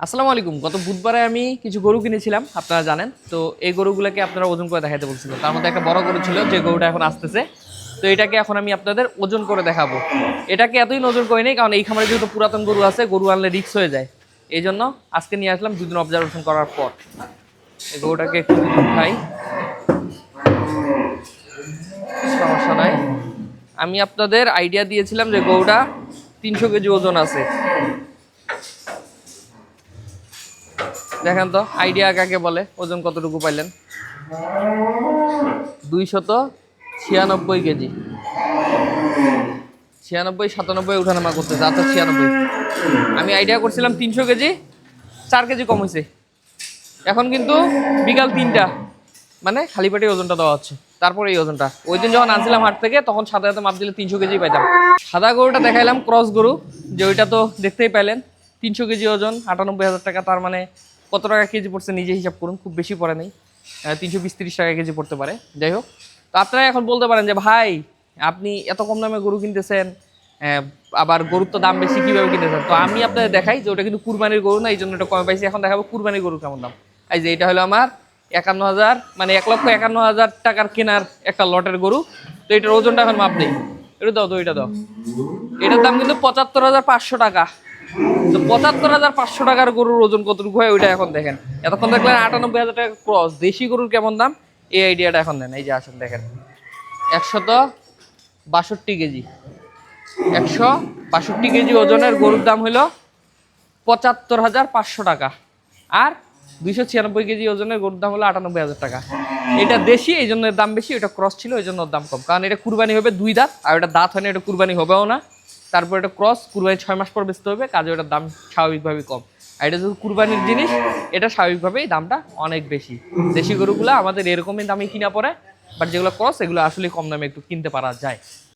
আসসালামু আলাইকুম। গত বুধবারে আমি কিছু গরু কিনেছিলাম, আপনারা জানেন। তো এই গরুগুলোকে আপনারা ওজন করে দেখাতে বলছিলেন। তার মধ্যে একটা বড় গরু ছিল, যে গরুটা এখন আসতেছে। তো এটাকে এখন আমি আপনাদের ওজন করে দেখাবো। এটাকে এতই ওজন করে নেই, কারণ এই খামারে যেহেতু পুরাতন গরু আছে, গরু আনলে রিস্ক হয়ে যায়। এই জন্য আজকে নিয়ে আসলাম 2 দিন অবজারভেশন করার পর। এই গরুটাকে একটু খাই, সমস্যা নাই। আমি আপনাদের আইডিয়া দিয়েছিলাম যে গরুটা 300 কেজি ওজন আছে। দেখেন তো আইডিয়া কাকে বলে, ওজন কতটুকু পাইলেন? 296 কেজি। 96 97 উঠানামা করতেছে, আচ্ছা 96। আমি আইডিয়া করছিলাম 300 কেজি, 4 কেজি কম হয়েছে। এখন কিন্তু বিকাল 3টা, মানে খালি পেটে ওজনটা দেওয়া হচ্ছে। তারপরে এই ওজনটা ওই দিন যখন আনছিলাম হাট থেকে, তখন সাদা হাতে মাপ দিলে 300 কেজি পাইতাম। সাদা গরুটা দেখাইলাম, ক্রস গরু, যে ওইটা তো দেখতেই পাইলেন। 300 কেজি ওজন, 98,000 টাকা। তার মানে কত টাকা কেজি পড়ছে নিজে হিসাব করুন, খুব বেশি পড়ে নেই। 320-30 টাকা কেজি পড়তে পারে। যাই হোক, তো আপনারা এখন বলতে পারেন যে ভাই, আপনি এত কম দামে গরু কিনতেছেন, আবার গরুর তো দাম বেশি, কীভাবে কিনতেছেন? তো আমি আপনাদের দেখাই যে ওটা কিন্তু কুরবানির গরু না, এই জন্য এটা কমে পাইছি। এখন দেখাবো কুরবানির গরু কেমন দাম। এই যে এটা হলো আমার 51,000, মানে 1,51,000 টাকার কেনার একটা লটের গরু। তো এটার ওজনটা এখন মাপ নেই। এটা দাও তো, এটা দাও। এটার দাম কিন্তু 75,500 টাকা। তো 75,500 টাকার গরুর ওজন কতটুকু হয় ওইটা এখন দেখেন। এতক্ষণ দেখলেন 98,000 টাকা ক্রস। দেশি গরুর কেমন দাম, এই আইডিয়াটা এখন দেন। এই যে আসেন দেখেন, 162 কেজি। 162 কেজি ওজনের গরুর দাম হলো 75,500 টাকা। আর 296 কেজি ওজনের গরুর দাম হলো 98,000 টাকা। এটা দেশি, এই জন্য দাম বেশি। এটা ক্রস ছিল, এই জন্য দাম কম। কারণ এটা কুরবানি হবে 2 দাঁত, আর এটা দাঁত হয় না, এটা কুরবানি হবেও না। তারপর এটা ক্রস, কুরবানি 6 মাস পর বেচতে হবে, কাজে ওটার দাম স্বাভাবিকভাবেই কম। আর এটা যেহেতু কুরবানির জিনিস, এটা স্বাভাবিকভাবেই দামটা অনেক বেশি। দেশি গরুগুলো আমাদের এরকমই দামে কিনা পড়ে, বাট যেগুলো ক্রস, এগুলো আসলে কম দামে একটু কিনতে পারা যায়।